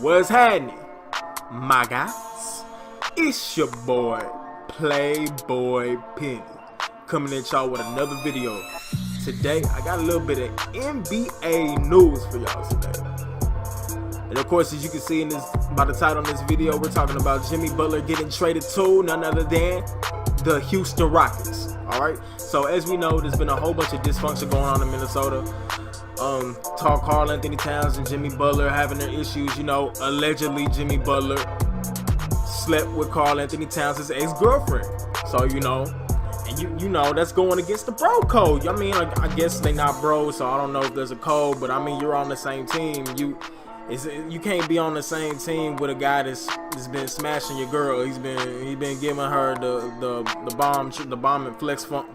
What's happening, my guys? It's your boy, Playboy Penny, coming at y'all with another video. Today, I got a little bit of NBA news for y'all today. And of course, as you can see in this, by the title on this video, we're talking about Jimmy Butler getting traded to none other than the Houston Rockets. Alright, so as we know, there's been a whole bunch of dysfunction going on in Minnesota. Talk Karl Anthony Towns and Jimmy Butler having their issues. You know, allegedly Jimmy Butler slept with Karl Anthony Towns' ex-girlfriend. So, you know, and you know, that's going against the bro code. I mean, I guess they not bros, so I don't know if there's a code, but I mean, you're on the same team. You can't be on the same team with a guy that's been smashing your girl. He's been giving her the bomb and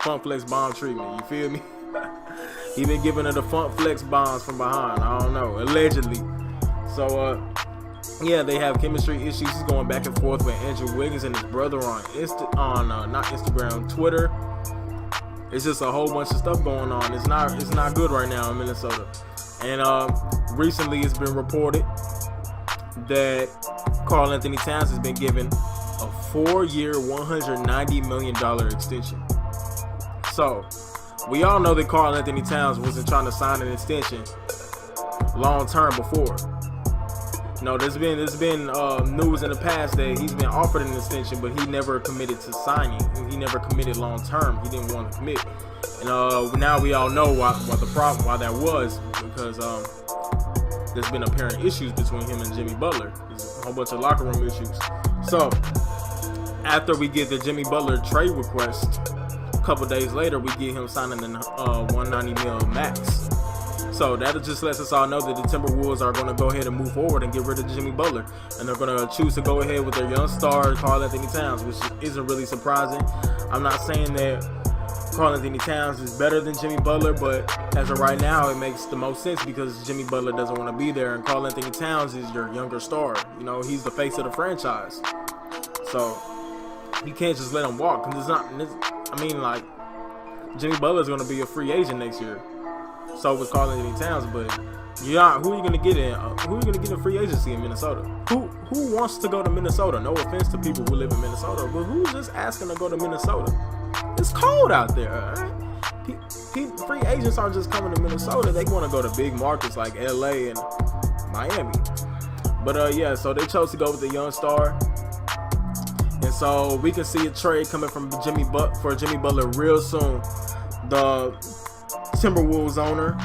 funk flex bomb treatment. You feel me? He been giving her the funk flex bombs from behind. I don't know, allegedly. So yeah, they have chemistry issues. He's going back and forth with Andrew Wiggins and his brother on not Instagram, Twitter. It's just a whole bunch of stuff going on. It's not good right now in Minnesota. And recently it's been reported that Karl Anthony Towns has been given a 4-year, $190 million extension. So we all know that Karl Anthony Towns wasn't trying to sign an extension long term before. You know, there's been news in the past that he's been offered an extension, but he never committed to signing. He never committed long term. He didn't want to commit. And now we all know why that was, because there's been apparent issues between him and Jimmy Butler. There's a whole bunch of locker room issues. So after we get the Jimmy Butler trade request, a couple days later we get him signing the $190 million max. So that just lets us all know that the Timberwolves are going to go ahead and move forward and get rid of Jimmy Butler, and they're going to choose to go ahead with their young star Karl Anthony Towns, which isn't really surprising. I'm not saying that Karl Anthony Towns is better than Jimmy Butler, but as of right now, it makes the most sense because Jimmy Butler doesn't want to be there, and Karl Anthony Towns is your younger star. You know, he's the face of the franchise, so you can't just let him walk. Cause like, Jimmy Butler's going to be a free agent next year. So with Karl Anthony Towns, but who are you going to get in? Who are you going to get in free agency in Minnesota? Who wants to go to Minnesota? No offense to people who live in Minnesota, but who's just asking to go to Minnesota? It's cold out there. Right? Free agents aren't just coming to Minnesota. They want to go to big markets like LA and Miami. But yeah, so they chose to go with the young star. And so we can see a trade coming from Jimmy Butler real soon. The Timberwolves owner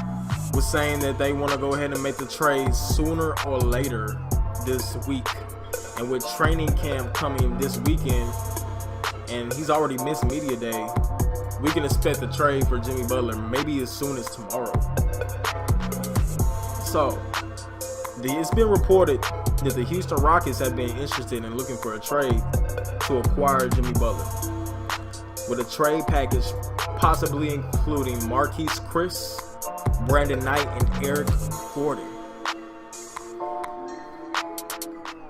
was saying that they want to go ahead and make the trade sooner or later this week. And with training camp coming this weekend, and he's already missed media day, we can expect the trade for Jimmy Butler maybe as soon as tomorrow. So it's been reported that the Houston Rockets have been interested in looking for a trade to acquire Jimmy Butler, with a trade package possibly including Marquise Chris, Brandon Knight, and Eric Gordon.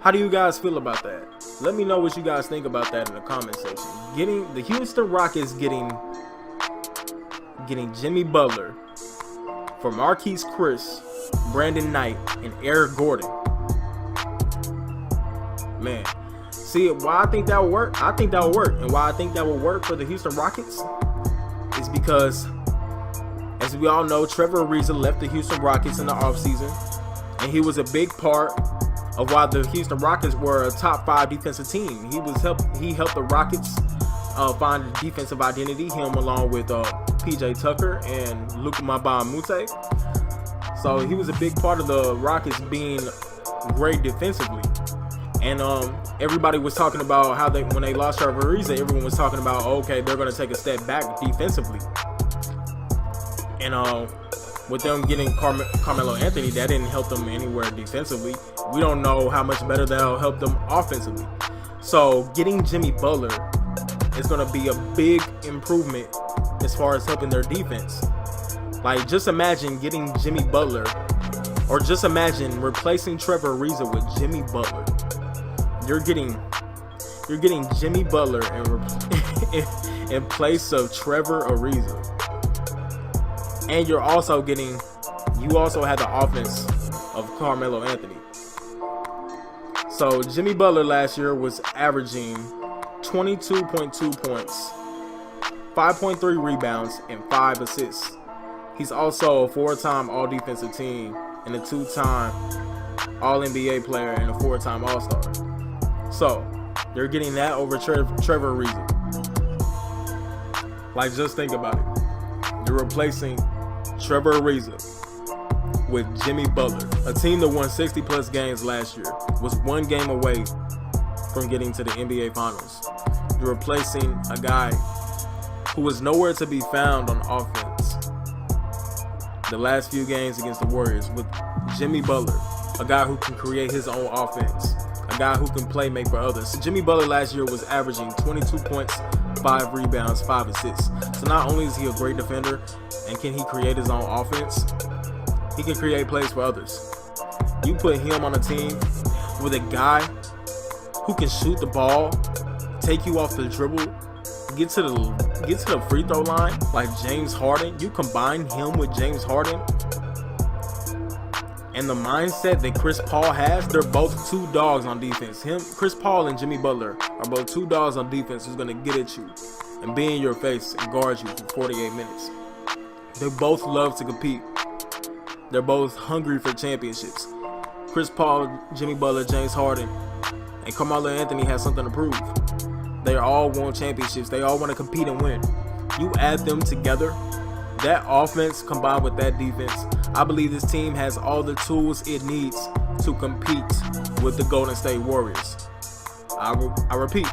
How do you guys feel about that? Let me know what you guys think about that in the comment section. Getting the Houston Rockets getting Jimmy Butler for Marquise Chris, Brandon Knight, and Eric Gordon. Man, see why I think that will work? I think that will work, and why I think that will work for the Houston Rockets is because, as we all know, Trevor Ariza left the Houston Rockets in the offseason, and he was a big part of why the Houston Rockets were a top 5 defensive team. He helped the Rockets find a defensive identity, him along with PJ Tucker and Luka Mbamute. So he was a big part of the Rockets being great defensively. And everybody was talking about how when they lost Trevor Ariza, everyone was talking about, okay, they're going to take a step back defensively. And with them getting Carmelo Anthony, that didn't help them anywhere defensively. We don't know how much better that'll help them offensively. So getting Jimmy Butler is going to be a big improvement as far as helping their defense. Like, just imagine getting Jimmy Butler, or just imagine replacing Trevor Ariza with Jimmy Butler. You're getting Jimmy Butler in place of Trevor Ariza. And you also have the offense of Carmelo Anthony. So Jimmy Butler last year was averaging 22.2 points, 5.3 rebounds, and 5 assists. He's also a 4-time All-Defensive Team and a 2-time All-NBA player and a 4-time All-Star. So they're getting that over Trevor Ariza. Like, just think about it. They're replacing Trevor Ariza with Jimmy Butler, a team that won 60-plus games last year, was 1 game away from getting to the NBA Finals. You're replacing a guy who was nowhere to be found on offense the last few games against the Warriors with Jimmy Butler, a guy who can create his own offense, a guy who can make for others. Jimmy Butler last year was averaging 22 points, 5 rebounds, 5 assists. So not only is he a great defender and can he create his own offense, he can create plays for others. You put him on a team with a guy who can shoot the ball, take you off the dribble, get to the free throw line like James Harden. You combine him with James Harden and the mindset that Chris Paul has, they're both 2 dogs on defense. Chris Paul and Jimmy Butler are both 2 dogs on defense who's gonna get at you and be in your face and guard you for 48 minutes. They both love to compete. They're both hungry for championships. Chris Paul, Jimmy Butler, James Harden, and Carmelo Anthony has something to prove. They all want championships. They all want to compete and win. You add them together, that offense combined with that defense, I believe this team has all the tools it needs to compete with the Golden State Warriors. I repeat,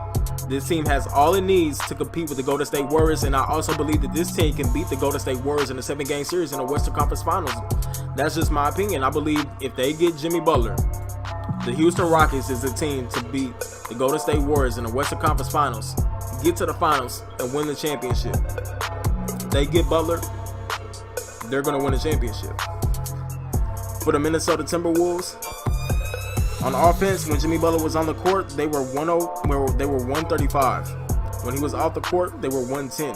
this team has all it needs to compete with the Golden State Warriors, and I also believe that this team can beat the Golden State Warriors in a 7-game series in the Western Conference Finals. That's just my opinion. I believe if they get Jimmy Butler, the Houston Rockets is a team to beat the Golden State Warriors in the Western Conference Finals, get to the finals, and win the championship. If they get Butler, they're going to win the championship. For the Minnesota Timberwolves, on offense, when Jimmy Butler was on the court, they were 135. When he was off the court, they were 110.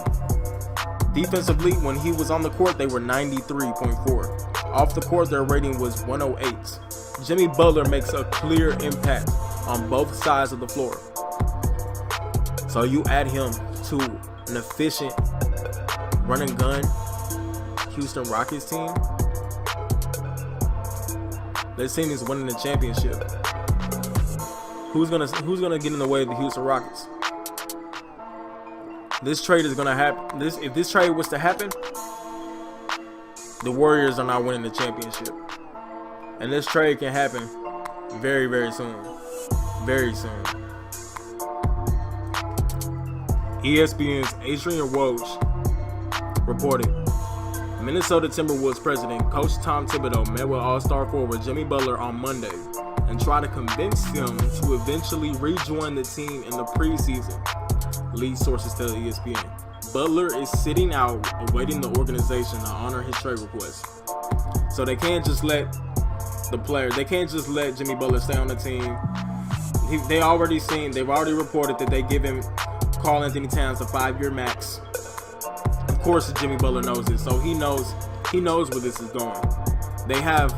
Defensively, when he was on the court, they were 93.4. Off the court, their rating was 108. Jimmy Butler makes a clear impact on both sides of the floor. So you add him to an efficient run and gun Houston Rockets team. This team is winning the championship. Who's gonna get in the way of the Houston Rockets? This trade is gonna happen. If this trade was to happen, the Warriors are not winning the championship. And this trade can happen very, very soon. Very soon. ESPN's Adrian Woj reported, Minnesota Timberwolves president, Coach Tom Thibodeau, met with All-Star forward Jimmy Butler on Monday and tried to convince him to eventually rejoin the team in the preseason, lead sources tell ESPN. Butler is sitting out, awaiting the organization to honor his trade request. So they can't just let Jimmy Butler stay on the team. They've already reported that they give him Karl Anthony Towns a 5-year max. Of course, Jimmy Butler knows this, so he knows where this is going. They have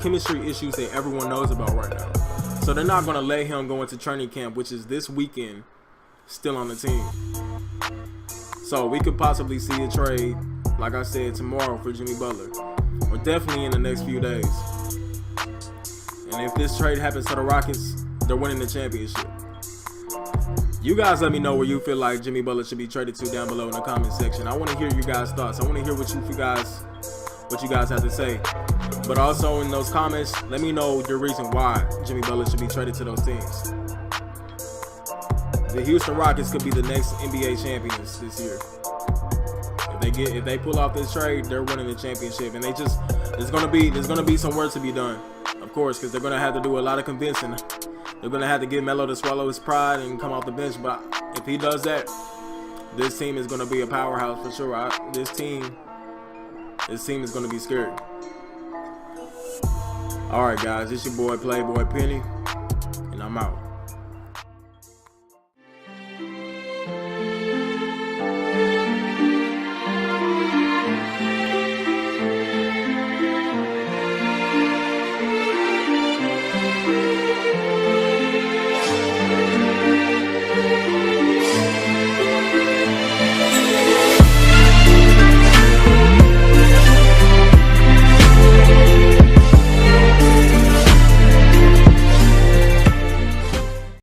chemistry issues that everyone knows about right now. So they're not going to let him go into training camp, which is this weekend, still on the team. So we could possibly see a trade, like I said, tomorrow for Jimmy Butler, or definitely in the next few days. And if this trade happens to the Rockets, they're winning the championship. You guys let me know where you feel like Jimmy Butler should be traded to down below in the comment section. I want to hear you guys' thoughts. I want to hear what you guys have to say. But also in those comments, let me know your reason why Jimmy Butler should be traded to those teams. The Houston Rockets could be the next NBA champions this year. If they pull off this trade, they're winning the championship. And there's gonna be some work to be done, of course, because they're gonna have to do a lot of convincing. They're gonna have to get Melo to swallow his pride and come off the bench. But if he does that, this team is gonna be a powerhouse for sure. This team is gonna be scary. All right, guys, it's your boy Playboy Penny, and I'm out.